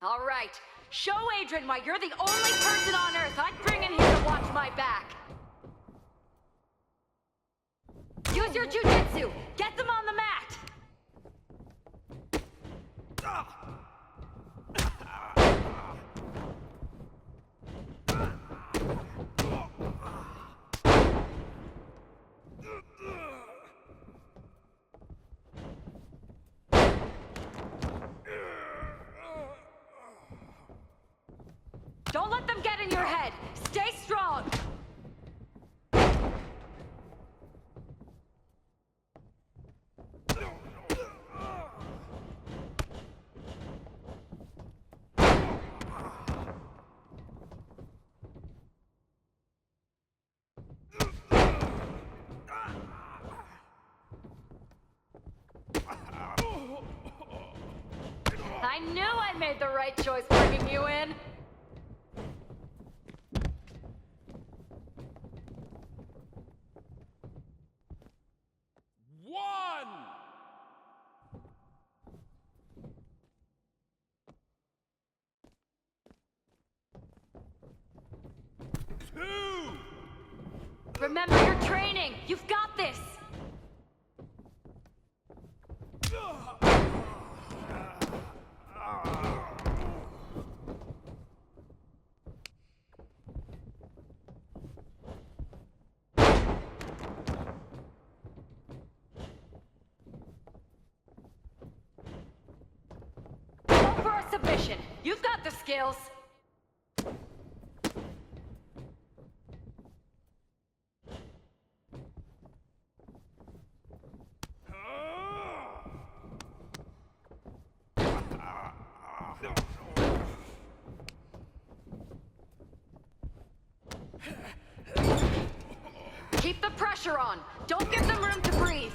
All right. Show Adrian why you're the only person on Earth I'd bring in here to watch my back. Use your jujitsu. Get them on the mat. Don't let them get in your head. Stay strong. I knew I made the right choice bringing you in. Remember your training! You've got this! Go for a submission! You've got the skills! Keep the pressure on. Don't give them room to breathe.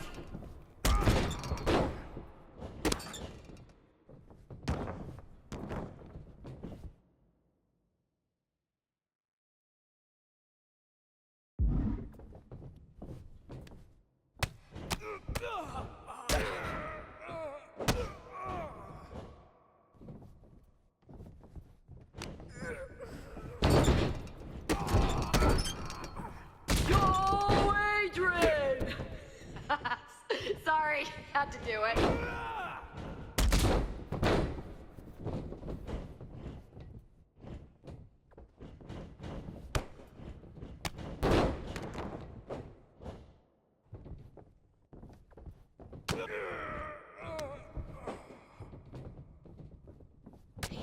Sorry, had to do it.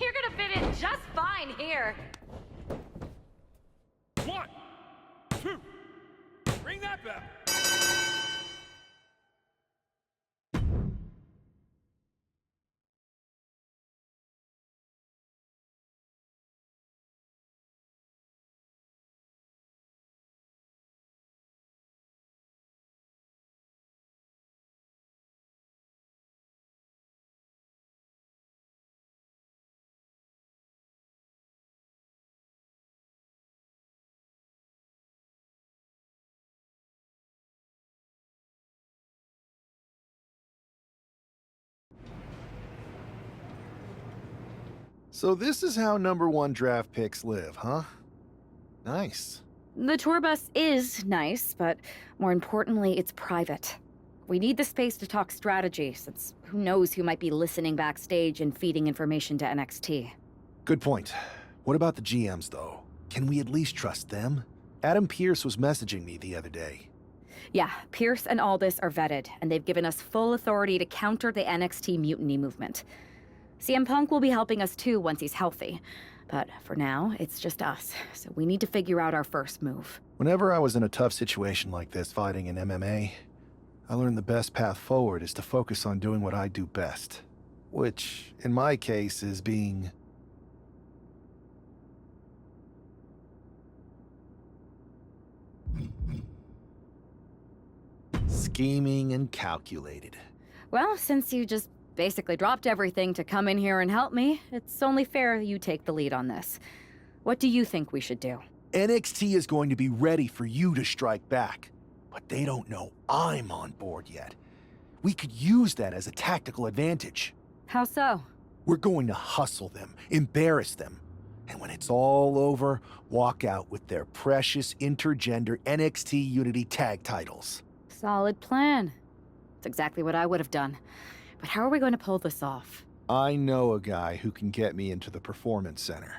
You're gonna fit in just fine here. 1, 2, ring that bell. So this is how #1 draft picks live, huh? Nice. The tour bus is nice, but more importantly, it's private. We need the space to talk strategy, since who knows who might be listening backstage and feeding information to NXT. Good point. What about the GMs, though? Can we at least trust them? Adam Pearce was messaging me the other day. Yeah, Pierce and Aldis are vetted, and they've given us full authority to counter the NXT mutiny movement. CM Punk will be helping us too once he's healthy. But for now, it's just us, so we need to figure out our first move. Whenever I was in a tough situation like this fighting in MMA, I learned the best path forward is to focus on doing what I do best. Which, in my case, is being... scheming and calculated. Well, since you just basically dropped everything to come in here and help me, it's only fair you take the lead on this. What do you think we should do? NXT is going to be ready for you to strike back, but they don't know I'm on board yet. We could use that as a tactical advantage. How so? We're going to hustle them, embarrass them, and when it's all over, walk out with their precious intergender NXT Unity tag titles. Solid plan. It's exactly what I would have done. But how are we going to pull this off? I know a guy who can get me into the Performance Center.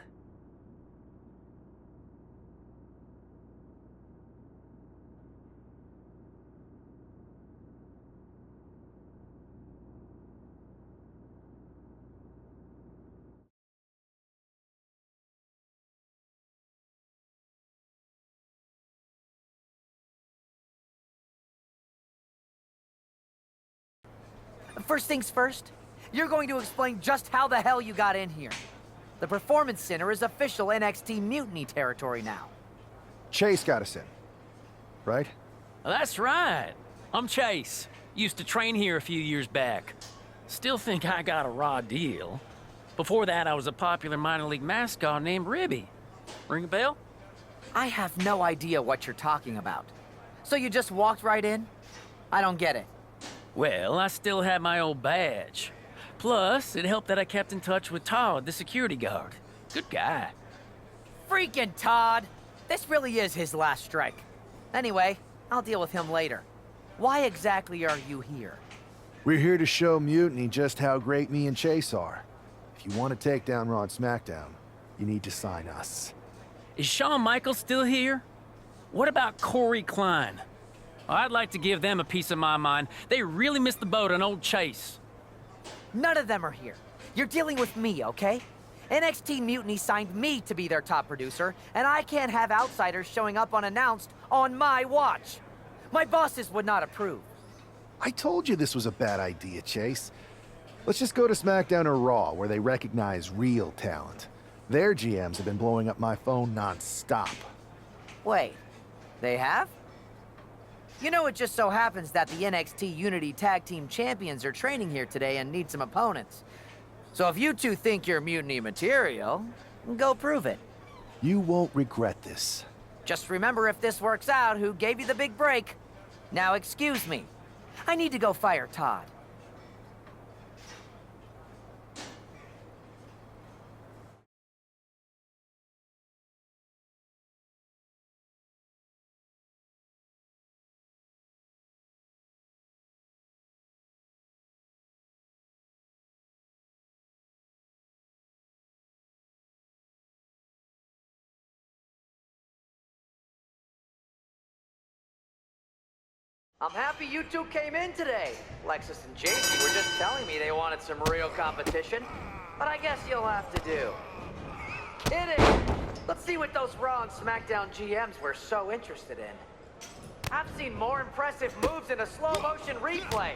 First things first, you're going to explain just how the hell you got in here. The Performance Center is official NXT Mutiny territory now. Chase got us in, right? That's right. I'm Chase. Used to train here a few years back. Still think I got a raw deal. Before that, I was a popular minor league mascot named Ribby. Ring a bell? I have no idea what you're talking about. So you just walked right in? I don't get it. Well, I still had my old badge. Plus, it helped that I kept in touch with Todd, the security guard. Good guy. Freaking Todd! This really is his last strike. Anyway, I'll deal with him later. Why exactly are you here? We're here to show Mutiny just how great me and Chase are. If you want to take down Raw and SmackDown, you need to sign us. Is Shawn Michaels still here? What about Corey Klein? I'd like to give them a piece of my mind. They really missed the boat on old Chase. None of them are here. You're dealing with me, okay? NXT Mutiny signed me to be their top producer, and I can't have outsiders showing up unannounced on my watch. My bosses would not approve. I told you this was a bad idea, Chase. Let's just go to SmackDown or Raw, where they recognize real talent. Their GMs have been blowing up my phone non-stop. Wait, they have? You know, it just so happens that the NXT Unity Tag Team Champions are training here today and need some opponents. So if you two think you're Mutiny material, go prove it. You won't regret this. Just remember, if this works out, who gave you the big break. Now excuse me. I need to go fire Todd. I'm happy you two came in today. Lexus and JC were just telling me they wanted some real competition, but I guess you'll have to do. Hit it! Let's see what those Raw and SmackDown GMs were so interested in. I've seen more impressive moves in a slow-motion replay.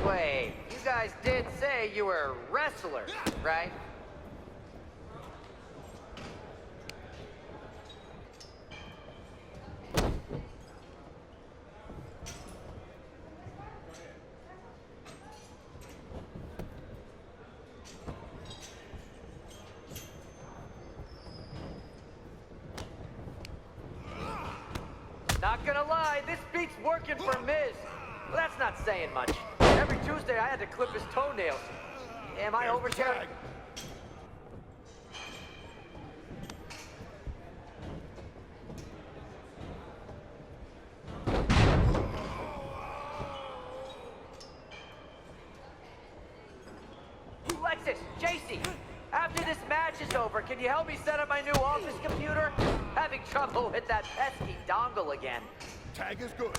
Wait, you guys did say you were wrestlers, right? Not gonna lie, this beat's working for Miz. Well, that's not saying much. Every Tuesday I had to clip his toenails. Am I oversharing? Lexus, JC, after this match is over, can you help me set up my new office computer? Having trouble with that pesky dongle again. Tag is good.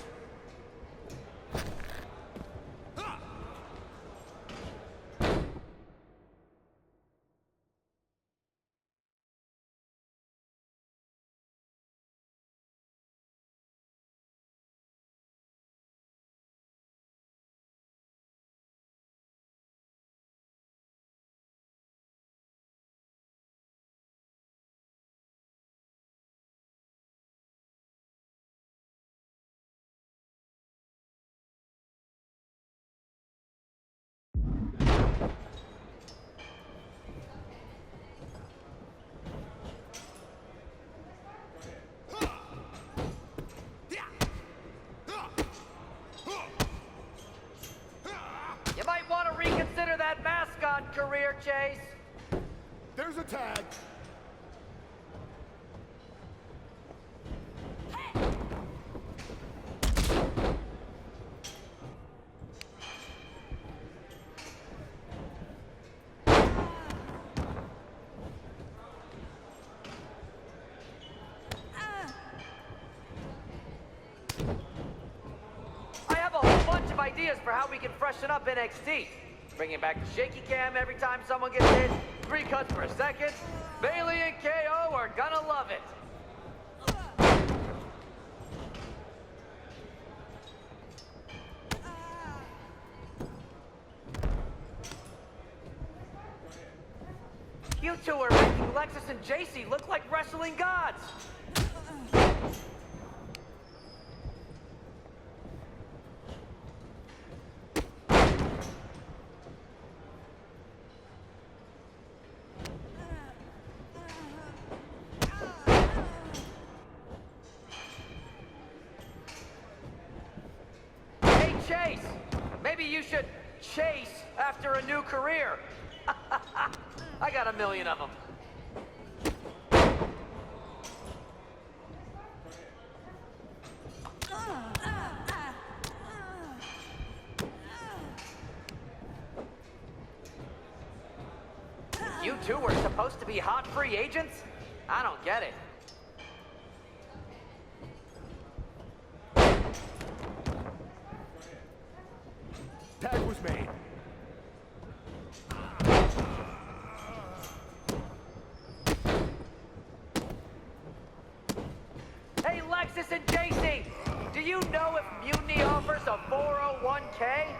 career, Chase? There's a tag. I have a whole bunch of ideas for how we can freshen up NXT. Bringing back the shaky cam every time someone gets hit, 3 cuts per second. Bailey and KO are gonna love it. You two are making Lexus and JC look like wrestling gods. Hey, Chase, maybe you should chase after a new career. I got a million of them. You two were supposed to be hot free agents? I don't get it. Tag was made. Hey, Lexus and JC, do you know if Mutiny offers a 401k?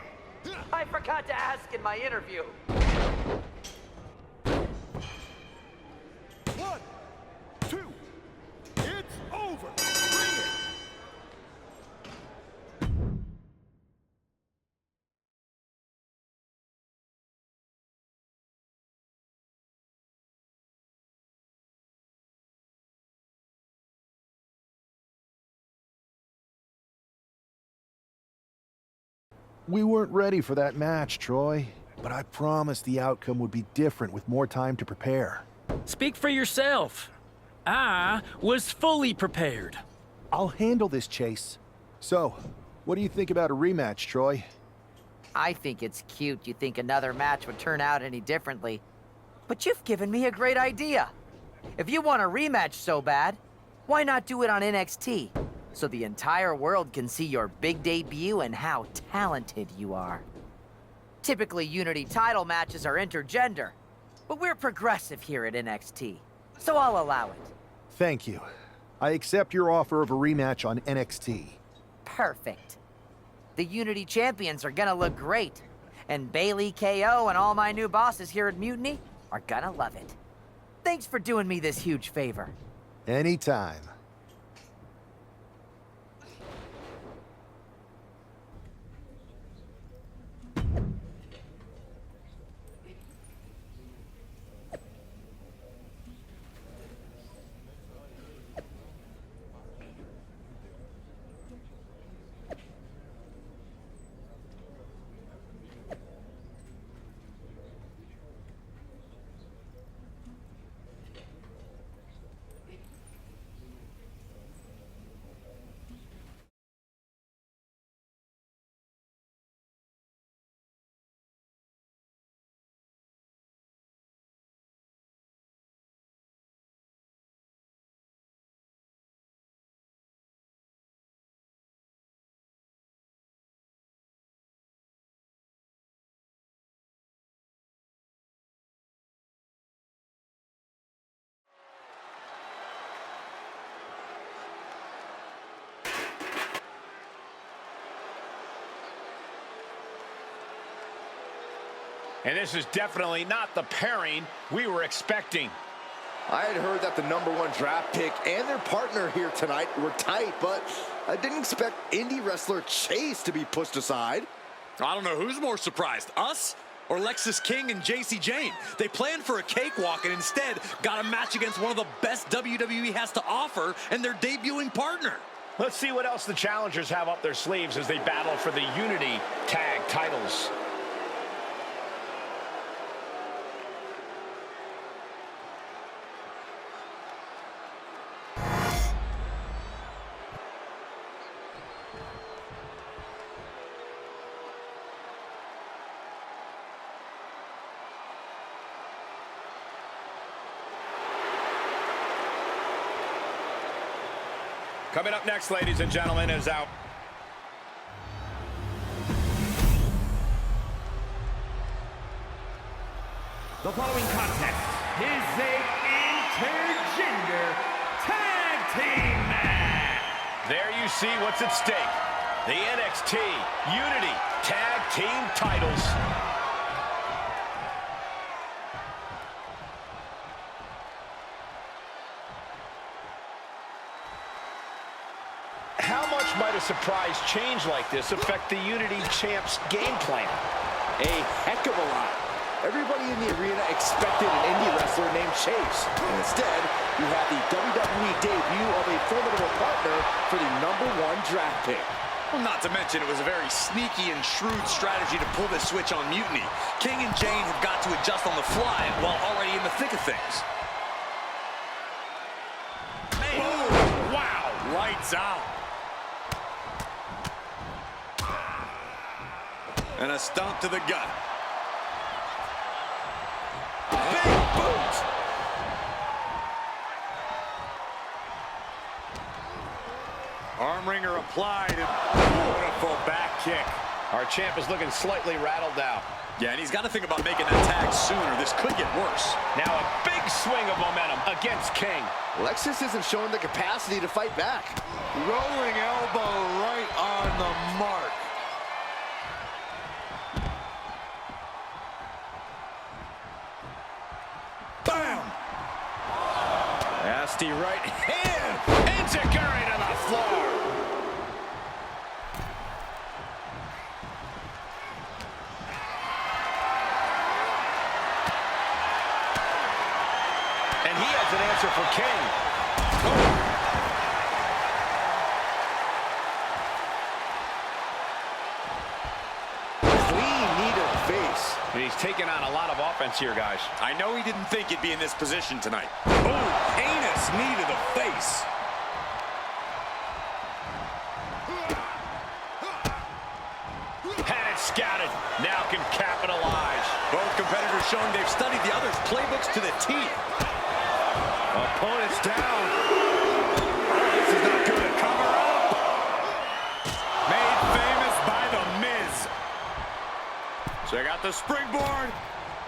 I forgot to ask in my interview. 1, 2, it's over. Bring it. We weren't ready for that match, Troy, but I promised the outcome would be different with more time to prepare. Speak for yourself. I was fully prepared. I'll handle this, Chase. So, what do you think about a rematch, Troy? I think it's cute you think another match would turn out any differently. But you've given me a great idea. If you want a rematch so bad, why not do it on NXT? So the entire world can see your big debut and how talented you are. Typically, Unity title matches are intergender, but we're progressive here at NXT, so I'll allow it. Thank you. I accept your offer of a rematch on NXT. Perfect. The Unity champions are gonna look great, and Bailey, KO, and all my new bosses here at Mutiny are gonna love it. Thanks for doing me this huge favor. Anytime. And this is definitely not the pairing we were expecting. I had heard that the #1 draft pick and their partner here tonight were tight, but I didn't expect indie wrestler Chase to be pushed aside. I don't know who's more surprised, us or Lexus King and JC Jane. They planned for a cakewalk and instead got a match against one of the best WWE has to offer and their debuting partner. Let's see what else the challengers have up their sleeves as they battle for the Unity Tag titles. Coming up next, ladies and gentlemen, is out. The following contest is a intergender tag team match. There you see what's at stake. The NXT Unity Tag Team titles. How much might a surprise change like this affect the Unity Champs game plan? A heck of a lot. Everybody in the arena expected an indie wrestler named Chase. And instead, you have the WWE debut of a formidable partner for the #1 draft pick. Well, not to mention it was a very sneaky and shrewd strategy to pull this switch on Mutiny. King and Jane have got to adjust on the fly while already in the thick of things. Oh, wow, lights out. And a stomp to the gut. Big boot! Arm wringer applied. Beautiful back kick. Our champ is looking slightly rattled out. Yeah, and he's got to think about making that tag sooner. This could get worse. Now a big swing of momentum against King. Lexus isn't showing the capacity to fight back. Rolling elbow right on the mark. Bam! Nasty right hand. Enziguri to the floor. And he has an answer for King. Clean knee to the face. And he's taking on a lot of offense here, guys. I know he didn't think he'd be in this position tonight. Oh, heinous knee to the face. Had it scouted. Now can capitalize. Both competitors showing they've studied the other's playbooks to the T. Opponent's down. Oh, this is not good. Cover up. Made famous by The Miz. Check out the springboard.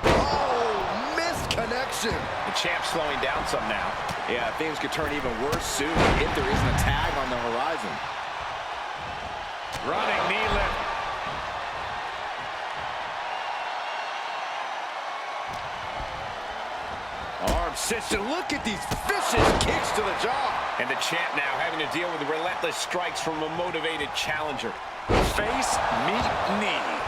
Oh, missed connection. The champ's slowing down some now. Yeah, things could turn even worse soon if there isn't a tag on the horizon. Running knee lift. Arm sits and Look at these vicious kicks to the jaw. And the champ now having to deal with relentless strikes from a motivated challenger. Face, meet, knee.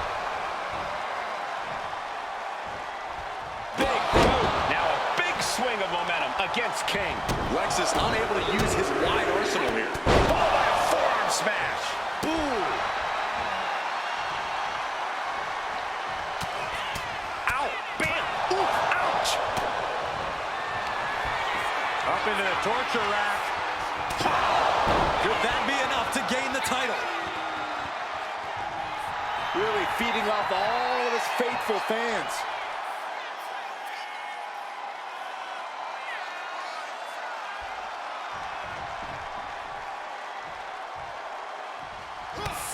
Big boot. Now a big swing of momentum against King. Lexus unable to use his wide arsenal here. Oh, by a forearm smash. Ooh. Ow. Bam. Ooh. Ouch. Up into the torture rack. Could that be enough to gain the title? Really feeding off all of his faithful fans.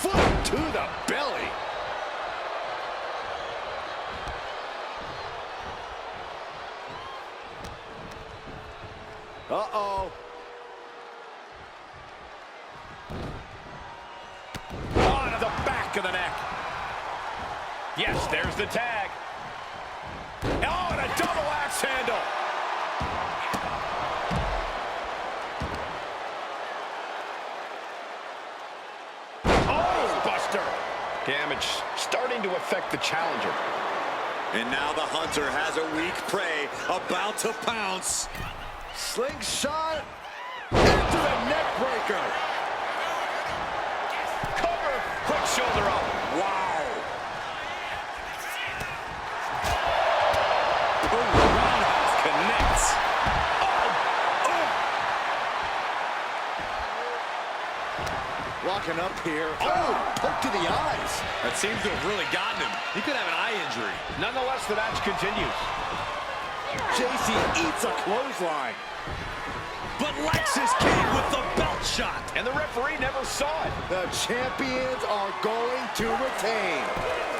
Foot to the belly. Uh-oh. Onto the back of the neck. Yes, there's the tag. Oh, and a double axe handle. Oh, Buster. Damage starting to affect the challenger. And now the hunter has a weak prey about to pounce. Slingshot into the neck breaker. Cover. Quick shoulder up. Wow. Oh, roundhouse connects. Locking up here. Oh, hook to the eyes. That seems to have really gotten him. He could have an eye injury. Nonetheless, the match continues. JC eats a clothesline. but Lexis King with the belt shot. And the referee never saw it. The champions are going to retain.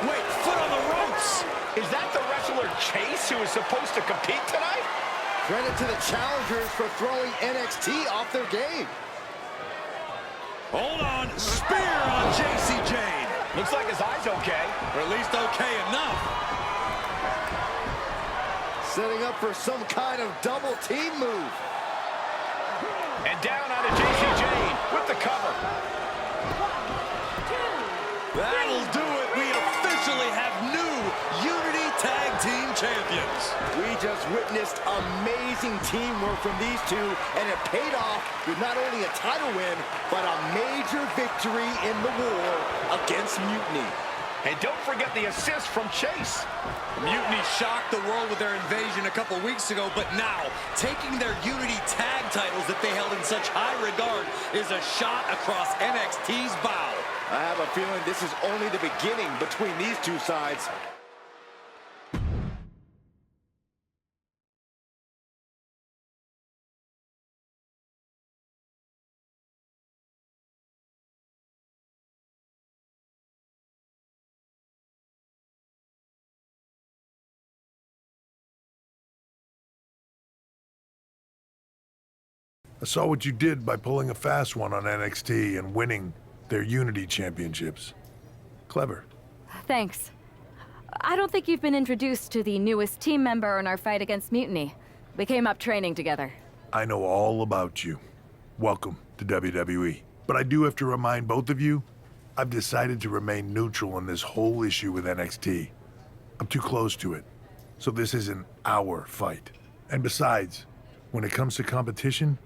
Wait, foot on the ropes. Is that the wrestler Chase who is supposed to compete tonight? Credit to the challengers for throwing NXT off their game. Hold on, spear on Jacy Jayne. Looks like his eye's okay. Or at least okay enough. Setting up for some kind of double team move. And down onto Jacy Jayne with the cover. That'll do it. We officially have new Unity Tag Team Champions. We just witnessed amazing teamwork from these two, and it paid off with not only a title win, but a major victory in the war against Mutiny. And don't forget the assist from Chase. Mutiny shocked the world with their invasion a couple weeks ago, but now, taking their Unity Tag titles that they held in such high regard is a shot across NXT's bow. I have a feeling this is only the beginning between these two sides. I saw what you did by pulling a fast one on NXT and winning their Unity Championships. Clever. Thanks. I don't think you've been introduced to the newest team member in our fight against Mutiny. We came up training together. I know all about you. Welcome to WWE. But I do have to remind both of you, I've decided to remain neutral in this whole issue with NXT. I'm too close to it. So this isn't our fight. And besides, when it comes to competition,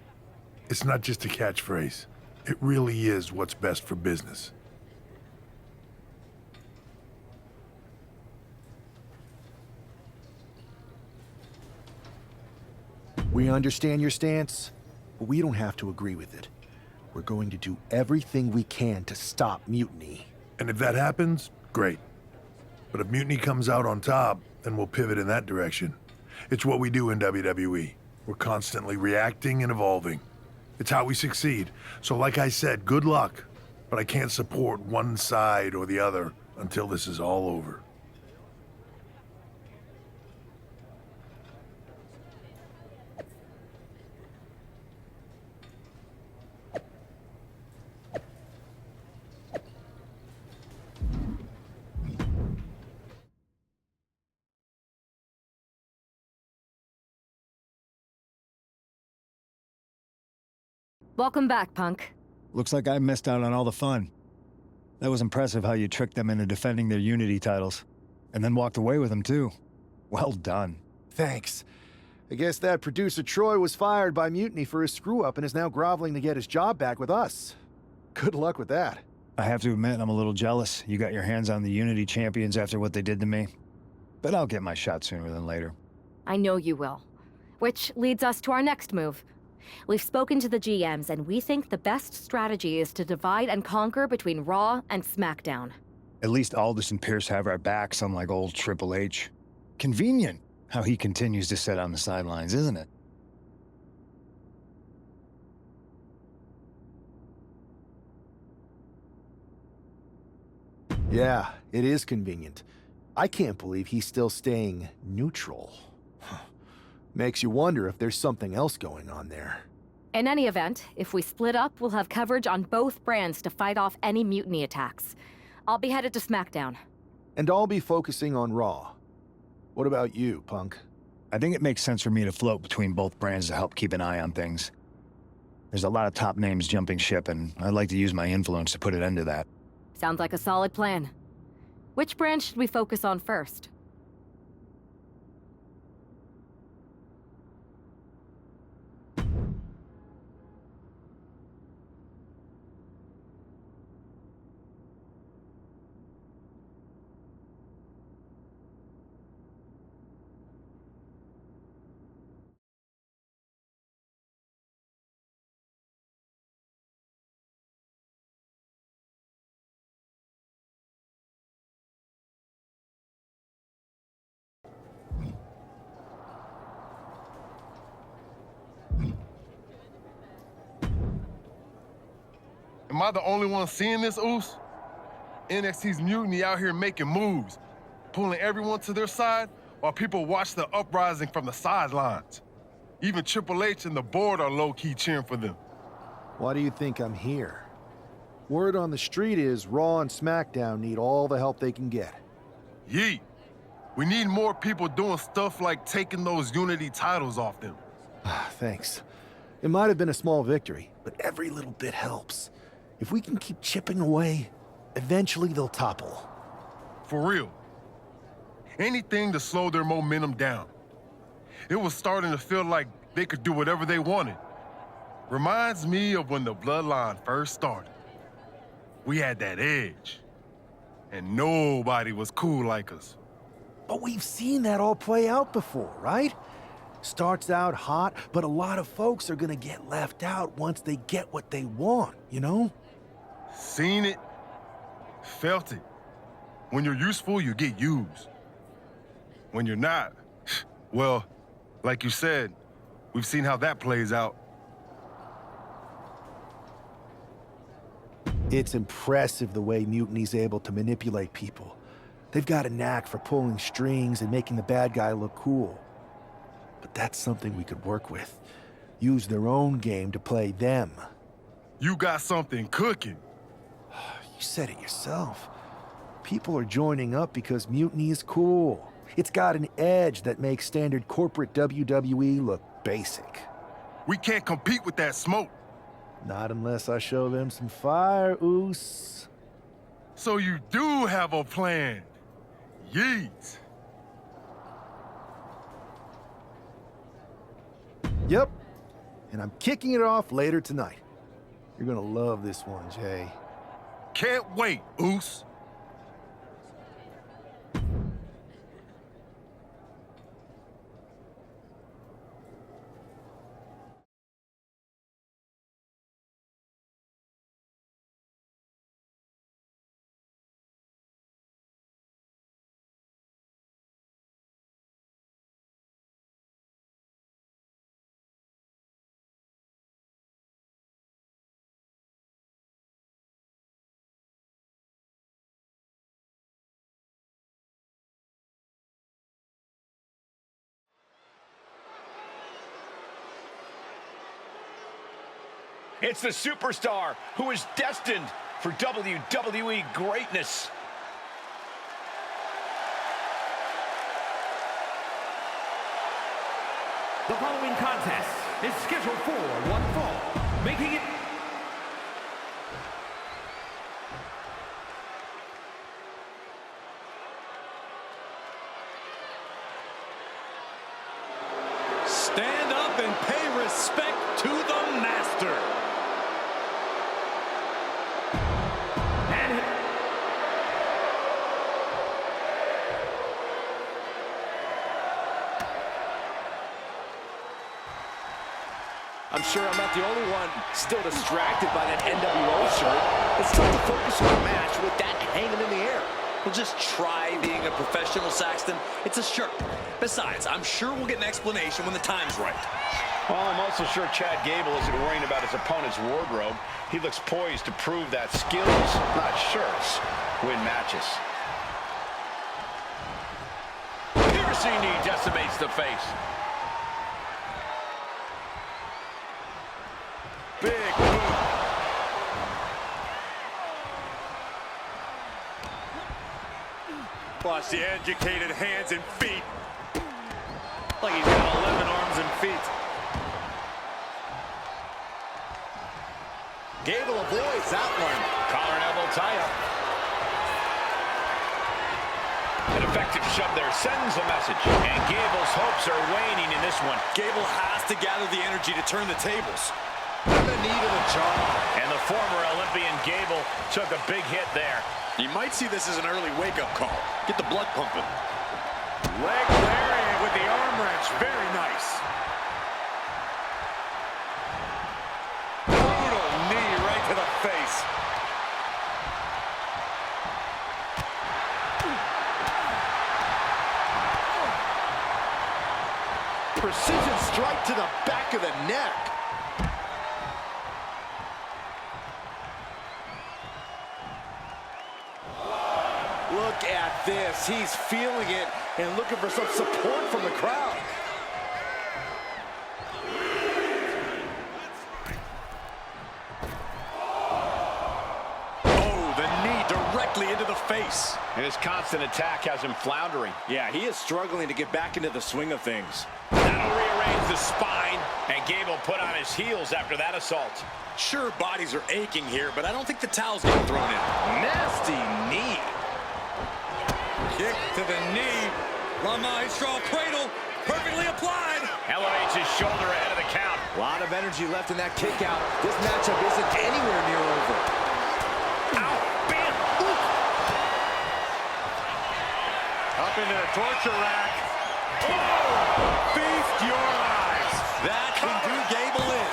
it's not just a catchphrase. It really is what's best for business. We understand your stance, but we don't have to agree with it. We're going to do everything we can to stop Mutiny. And if that happens, great. But if Mutiny comes out on top, then we'll pivot in that direction. It's what we do in WWE. We're constantly reacting and evolving. It's how we succeed. So like I said, good luck. But I can't support one side or the other until this is all over. Welcome back, Punk. Looks like I missed out on all the fun. That was impressive how you tricked them into defending their Unity titles. And then walked away with them, too. Well done. Thanks. I guess that producer Troy was fired by Mutiny for his screw-up and is now groveling to get his job back with us. Good luck with that. I have to admit, I'm a little jealous. You got your hands on the Unity champions after what they did to me. But I'll get my shot sooner than later. I know you will. Which leads us to our next move. We've spoken to the GMs, and we think the best strategy is to divide and conquer between Raw and SmackDown. At least Aldis and Pierce have our backs, unlike old Triple H. Convenient how he continues to sit on the sidelines, isn't it? Yeah, it is convenient. I can't believe he's still staying neutral. Makes you wonder if there's something else going on there. In any event, if we split up, we'll have coverage on both brands to fight off any Mutiny attacks. I'll be headed to SmackDown. And I'll be focusing on Raw. What about you, Punk? I think it makes sense for me to float between both brands to help keep an eye on things. There's a lot of top names jumping ship, and I'd like to use my influence to put an end to that. Sounds like a solid plan. Which brand should we focus on first? Am I the only one seeing this, Oos? NXT's Mutiny out here making moves, pulling everyone to their side while people watch the uprising from the sidelines. Even Triple H and the board are low-key cheering for them. Why do you think I'm here? Word on the street is Raw and SmackDown need all the help they can get. Yeet. We need more people doing stuff like taking those Unity titles off them. Thanks. It might have been a small victory, but every little bit helps. If we can keep chipping away, eventually they'll topple. For real. Anything to slow their momentum down. It was starting to feel like they could do whatever they wanted. Reminds me of when the Bloodline first started. We had that edge. And nobody was cool like us. But we've seen that all play out before, right? Starts out hot, but a lot of folks are gonna get left out once they get what they want, you know? Seen it, felt it. When you're useful, you get used. When you're not, well, like you said, we've seen how that plays out. It's impressive the way Mutiny's able to manipulate people. They've got a knack for pulling strings and making the bad guy look cool. But that's something we could work with. Use their own game to play them. You got something cooking. You said it yourself. People are joining up because Mutiny is cool. It's got an edge that makes standard corporate WWE look basic. We can't compete with that smoke. Not unless I show them some fire, Oos. So you do have a plan. Yeet. Yep. And I'm kicking it off later tonight. You're gonna love this one, Jay. Can't wait, Oos. It's the superstar who is destined for WWE greatness. The following contest is scheduled for one fall, making it Stand up and pay respect to the master. I'm sure I'm not the only one still distracted by that NWO shirt. It's tough to focus on a match with that hanging in the air. Well, just try being a professional, Saxton. It's a shirt. Besides, I'm sure we'll get an explanation when the time's right. Well, I'm also sure Chad Gable isn't worrying about his opponent's wardrobe. He looks poised to prove that skills, not shirts, win matches. piercing knee decimates the face. Big boot. Watch the educated hands and feet. Like he's got 11 arms and feet. Gable avoids that one. Collar and elbow tie-up. An effective shove there sends a message. And Gable's hopes are waning in this one. Gable has to gather the energy to turn the tables. And the knee to the jaw. And the former Olympian Gable took a big hit there. You might see this as an early wake-up call. Get the blood pumping. Leg lariat with the arm wrench. Very nice. Brutal knee right to the face. Precision strike to the back of the neck. this. He's feeling it and looking for some support from the crowd. Oh, the knee directly into the face. And his constant attack has him floundering. Yeah, he is struggling to get back into the swing of things. That'll rearrange the spine, and Gabe will put on his heels after that assault. Sure, bodies are aching here, but I don't think the towel's getting thrown in. Nasty knee. Kick to the knee. La Maestro cradle, perfectly applied. Elevates his shoulder ahead of the count. A lot of energy left in that kick out. This matchup isn't anywhere near over. Ow, bam. Up into the torture rack. Oh, feast your eyes. That can do Gable in.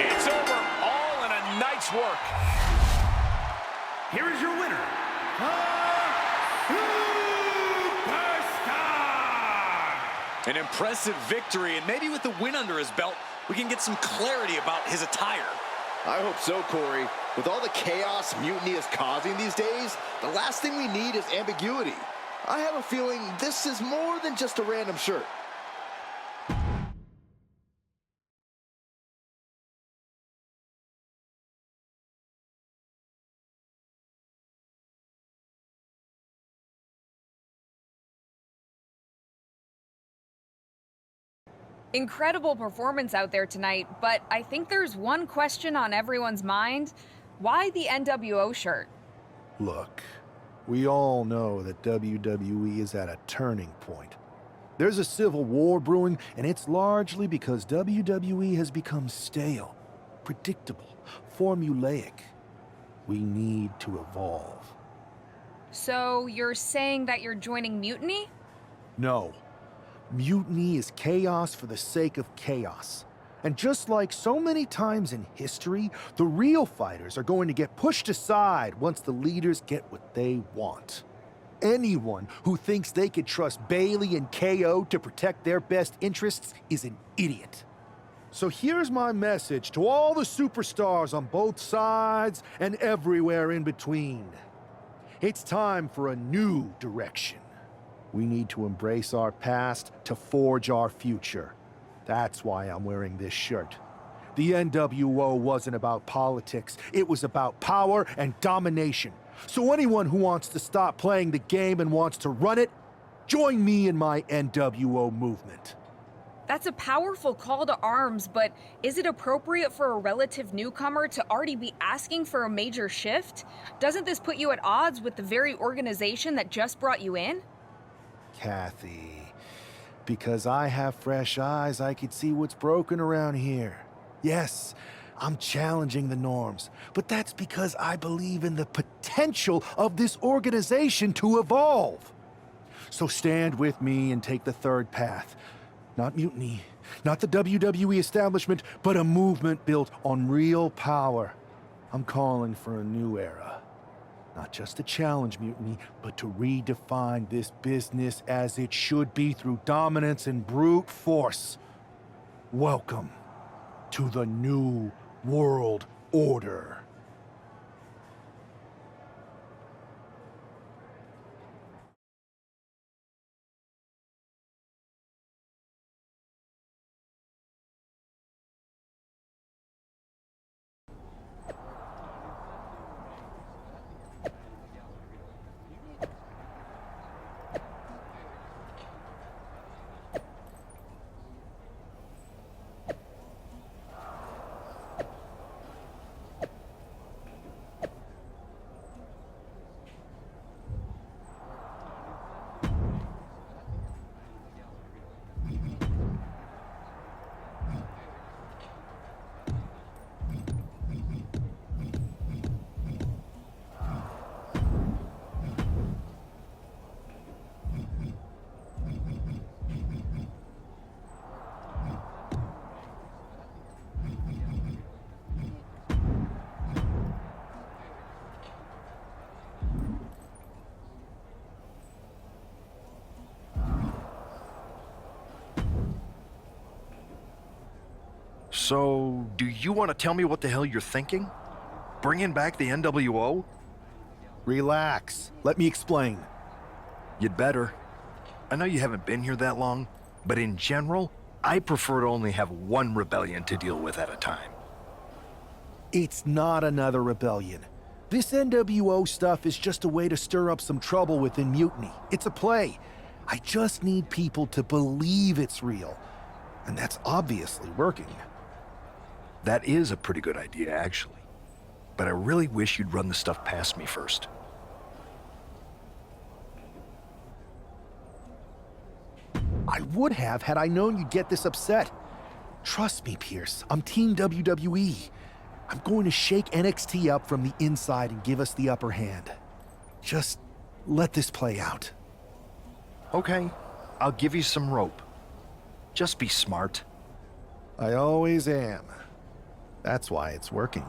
It's over, all in a night's work. Here is your winner, An impressive victory, and maybe with the win under his belt, we can get some clarity about his attire. I hope so, Corey. With all the chaos Mutiny is causing these days, the last thing we need is ambiguity. I have a feeling this is more than just a random shirt. Incredible performance out there tonight, but I think there's one question on everyone's mind. Why the NWO shirt? Look, we all know that WWE is at a turning point. There's a civil war brewing, and it's largely because WWE has become stale, predictable, formulaic. We need to evolve. So you're saying that you're joining Mutiny? No. Mutiny is chaos for the sake of chaos. And just like so many times in history, the real fighters are going to get pushed aside once the leaders get what they want. Anyone who thinks they could trust Bayley and KO to protect their best interests is an idiot. So here's my message to all the superstars on both sides and everywhere in between. It's time for a new direction. We need to embrace our past to forge our future. That's why I'm wearing this shirt. The NWO wasn't about politics. It was about power and domination. So anyone who wants to stop playing the game and wants to run it, join me in my NWO movement. That's a powerful call to arms, but is it appropriate for a relative newcomer to already be asking for a major shift? Doesn't this put you at odds with the very organization that just brought you in? Kathy, because I have fresh eyes, I could see what's broken around here. Yes, I'm challenging the norms, but that's because I believe in the potential of this organization to evolve. So stand with me and take the third path. Not mutiny, not the WWE establishment, but a movement built on real power. I'm calling for a new era. Not just to challenge mutiny, but to redefine this business as it should be through dominance and brute force. Welcome to the New World Order. So, do you want to tell me what the hell you're thinking? Bringing back the NWO? Relax. Let me explain. You'd better. I know you haven't been here that long, but in general, I prefer to only have one rebellion to deal with at a time. It's not another rebellion. This NWO stuff is just a way to stir up some trouble within Mutiny. It's a play. I just need people to believe it's real. And that's obviously working. That is a pretty good idea, actually. But I really wish you'd run the stuff past me first. I would have had I known you'd get this upset. Trust me, Pierce. I'm Team WWE. I'm going to shake NXT up from the inside and give us the upper hand. Just let this play out. Okay, I'll give you some rope. Just be smart. I always am. That's why it's working.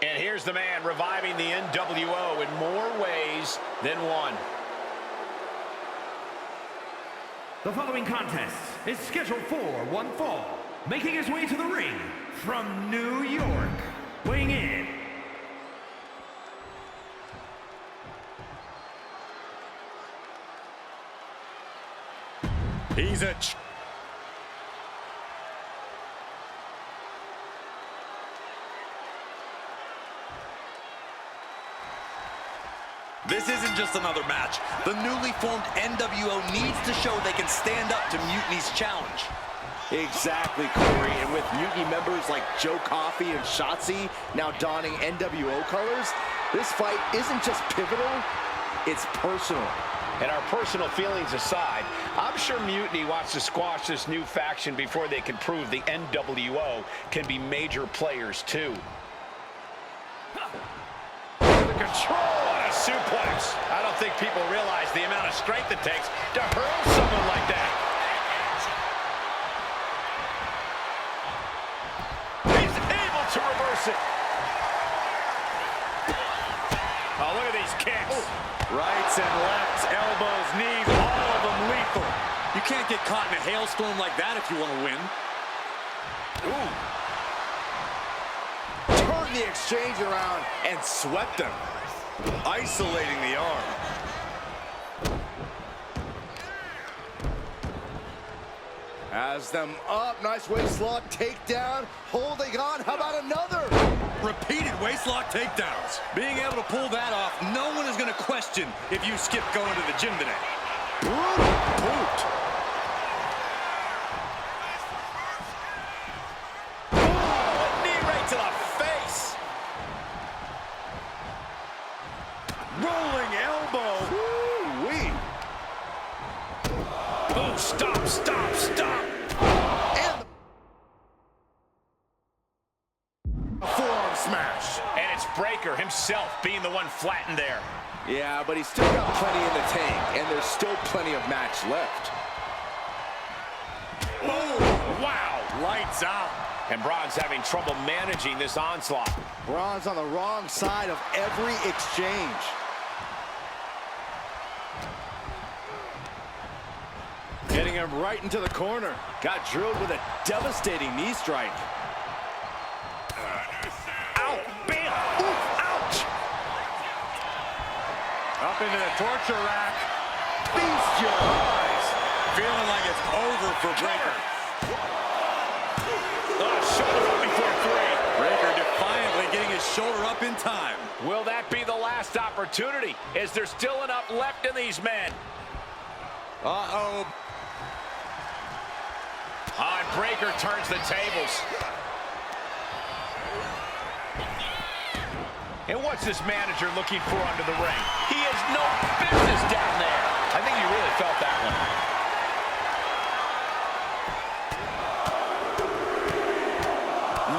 And here's the man reviving the NWO in more ways than one. The following contest is scheduled for one fall. Making his way to the ring from New York, weighing in. He's a... This isn't just another match. The newly formed NWO needs to show they can stand up to Mutiny's challenge. Exactly, Corey. And with Mutiny members like Joe Coffey and Shotzi now donning NWO colors, this fight isn't just pivotal, it's personal. And our personal feelings aside, I'm sure Mutiny wants to squash this new faction before they can prove the NWO can be major players too. The control on a suplex. I don't think people realize the amount of strength it takes to hurl someone like that. He's able to reverse it. Oh, look at these kicks. Rights and lefts, elbows, knees, all of them lethal. You can't get caught in a hailstorm like that if you want to win. Ooh. Turned the exchange around and swept him. Isolating the arm. Has them up. Nice waistlock takedown. Holding on. How about another? Repeated waistlock takedowns. Being able to pull that off, no one is going to question if you skip going to the gym today. Brutal boot. Oh, knee right to the face. Rolling elbow. Woo-wee. Oh, stop, stop, stop. And a forearm smash. And it's Breaker himself being the one flattened there. Yeah, but he's still got plenty in the tank, and there's still plenty of match left. Oh, wow. Lights out. And Braun's having trouble managing this onslaught. Braun's on the wrong side of every exchange. Getting him right into the corner. Got drilled with a devastating knee strike. Ow! Bam! Ooh! Ouch! Up into the torture rack. Feast your eyes! Feeling like it's over for Breakker. Shoulder up before 3. Breakker defiantly getting his shoulder up in time. Will that be the last opportunity? Is there still enough left in these men? Uh-oh. And Breakker turns the tables. And what's this manager looking for under the ring? He has no business down there. I think he really felt that one.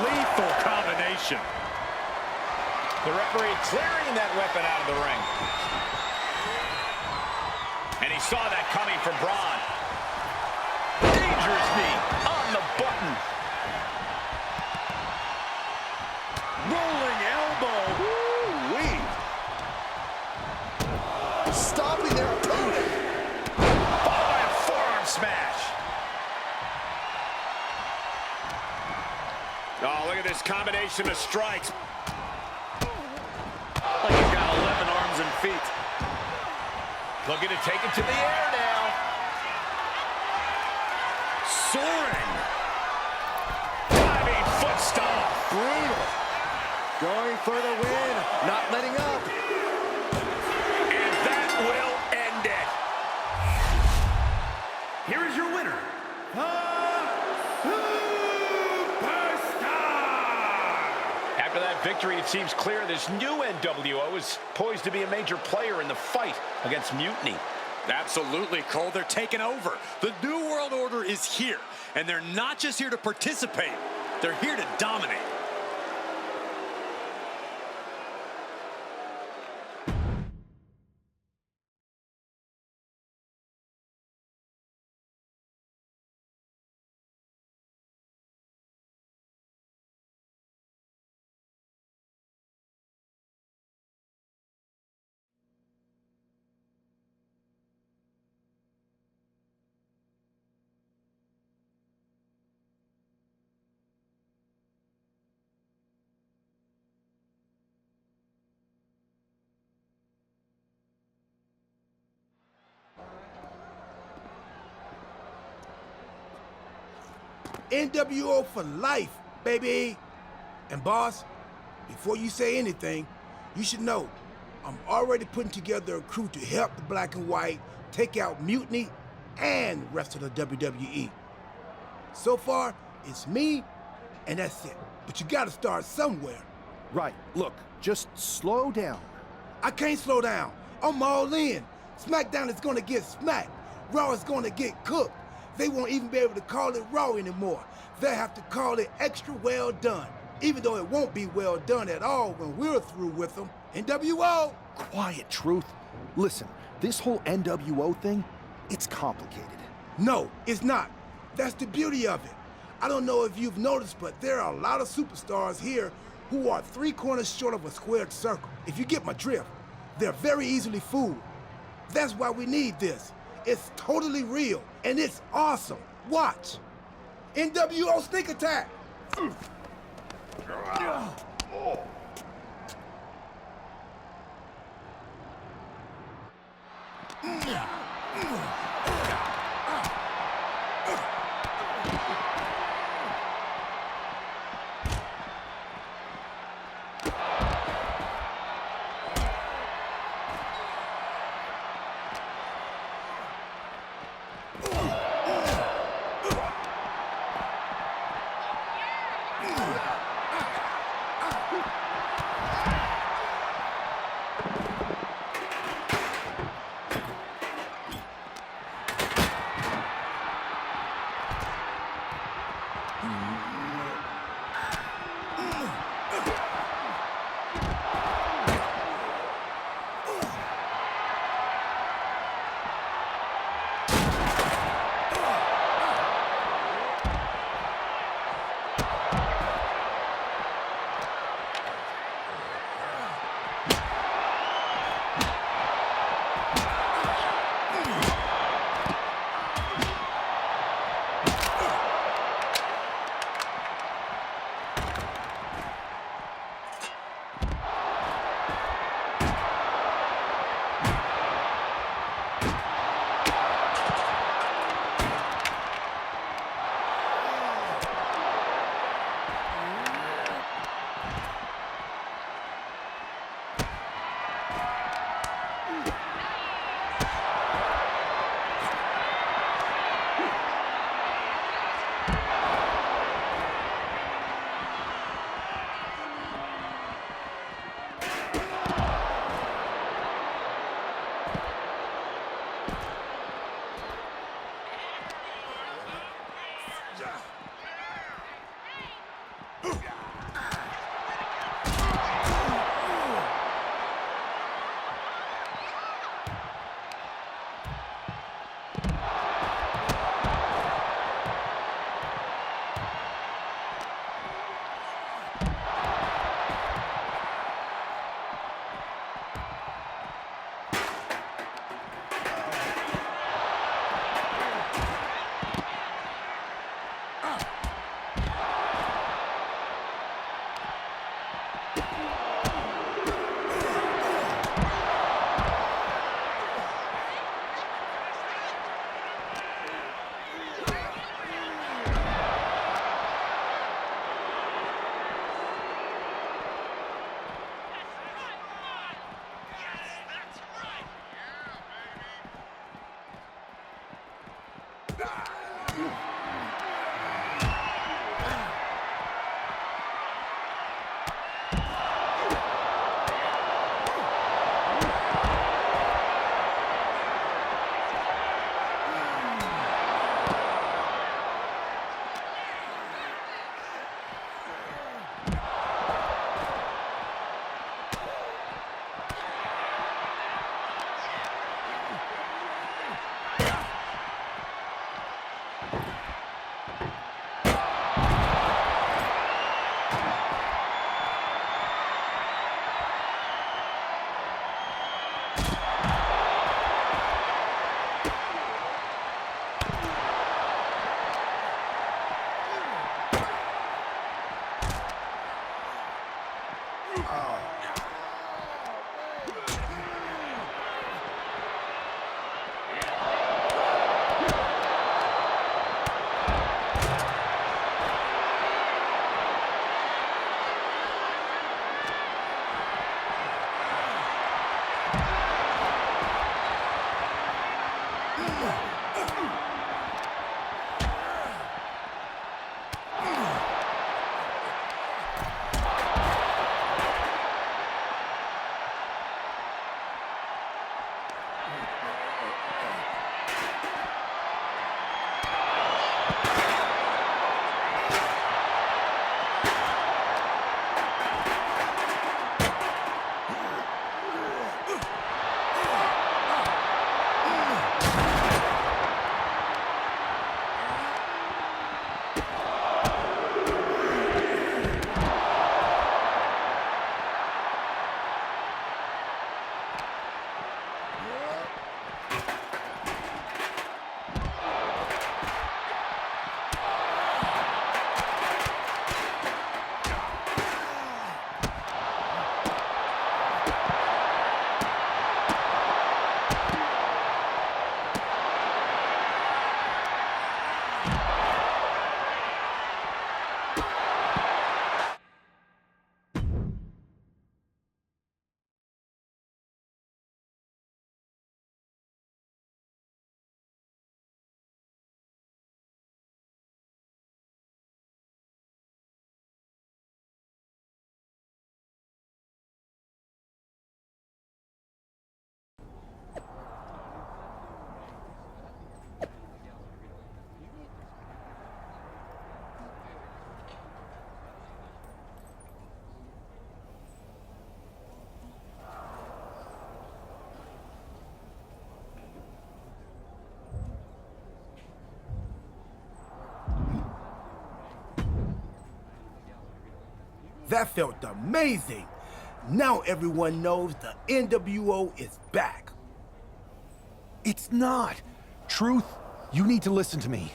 Lethal combination. The referee clearing that weapon out of the ring. And he saw that coming from Braun. Dangerous knee on the button. Rolling elbow. Woo-wee. Stopping their opponent. Followed by a forearm smash. Oh, look at this combination of strikes. Like he's got 11 arms and feet. Looking to take it to the air now. Soaring. Diving foot stomp. Brutal. Going for the win. Not letting up. And that will end it. Here is your winner, the Superstar! After that victory, it seems clear this new NWO is poised to be a major player in the fight against Mutiny. Absolutely, Cole. They're taking over. The New World Order is here, and they're not just here to participate. They're here to dominate. NWO for life, baby. And boss, before you say anything, you should know I'm already putting together a crew to help the Black and White take out Mutiny and the rest of the WWE. So far, it's me, and that's it. But you gotta start somewhere. Right. Look, just slow down. I can't slow down. I'm all in. SmackDown is gonna get smacked. Raw is gonna get cooked. They won't even be able to call it Raw anymore. They'll have to call it Extra Well Done, even though it won't be well done at all when we're through with them. NWO! Quiet, Truth. Listen, this whole NWO thing, it's complicated. No, it's not. That's the beauty of it. I don't know if you've noticed, but there are a lot of superstars here who are 3 corners short of a squared circle. If you get my drift, they're very easily fooled. That's why we need this. It's totally real, and it's awesome. Watch. NWO Sneak Attack. That felt amazing. Now everyone knows the NWO is back. It's not. Truth, you need to listen to me.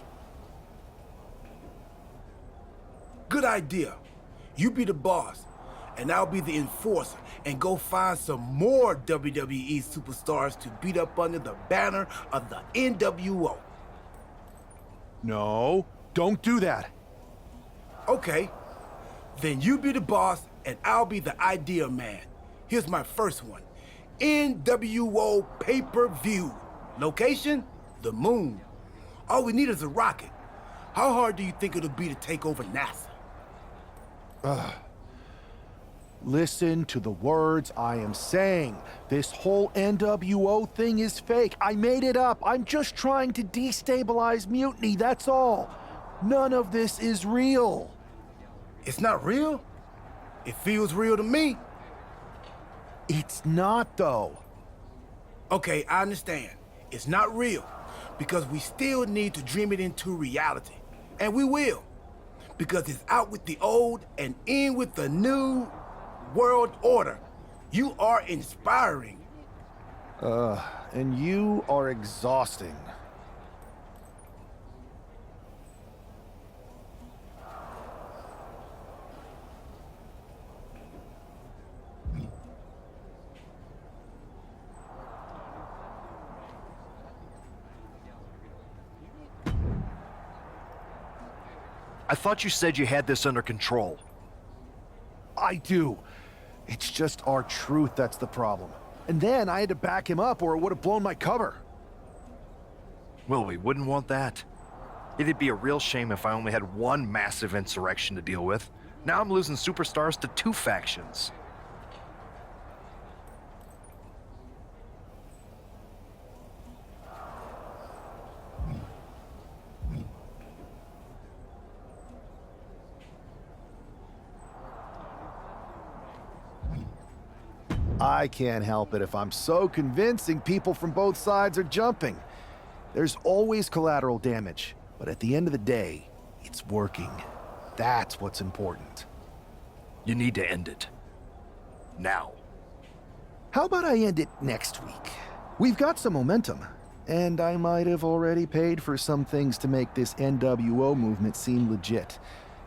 Good idea. You be the boss, and I'll be the enforcer and go find some more WWE superstars to beat up under the banner of the NWO. No, don't do that. Okay. Then you be the boss, and I'll be the idea man. Here's my first one. NWO pay-per-view. Location? The moon. All we need is a rocket. How hard do you think it'll be to take over NASA? Listen to the words I am saying. This whole NWO thing is fake. I made it up. I'm just trying to destabilize Mutiny, that's all. None of this is real. It's not real? It feels real to me. It's not, though. Okay, I understand. It's not real because we still need to dream it into reality. And we will. Because it's out with the old and in with the new world order. You are inspiring. And you are exhausting. I thought you said you had this under control. I do. It's just our truth that's the problem. And then I had to back him up or it would have blown my cover. Well, we wouldn't want that. It'd be a real shame if I only had one massive insurrection to deal with. Now I'm losing superstars to 2 factions. I can't help it if I'm so convincing people from both sides are jumping. There's always collateral damage, but at the end of the day, it's working. That's what's important. You need to end it. Now. How about I end it next week? We've got some momentum, and I might have already paid for some things to make this NWO movement seem legit,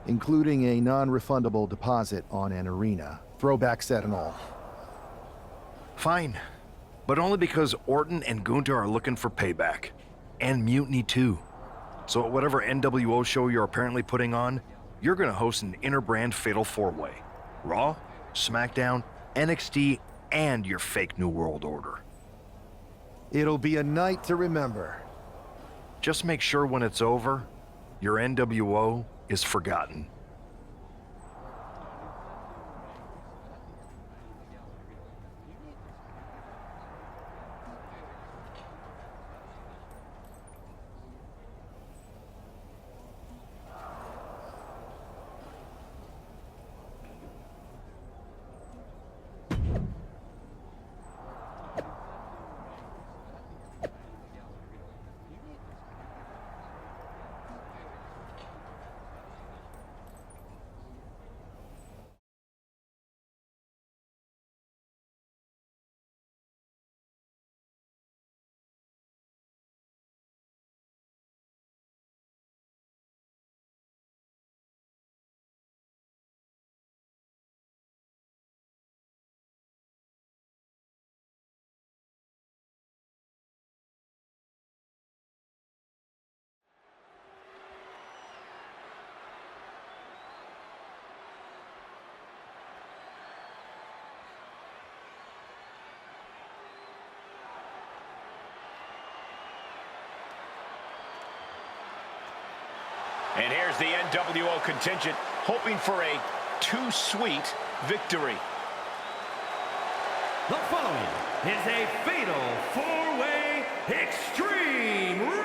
including a non-refundable deposit on an arena, throwback set and all. Fine, but only because Orton and Gunther are looking for payback. And Mutiny too. So at whatever NWO show you're apparently putting on, you're gonna host an inter-brand fatal 4-way. Raw, SmackDown, NXT, and your fake New World Order. It'll be a night to remember. Just make sure when it's over, your NWO is forgotten. And here's the NWO contingent, hoping for a too sweet victory. The following is a fatal 4-way Extreme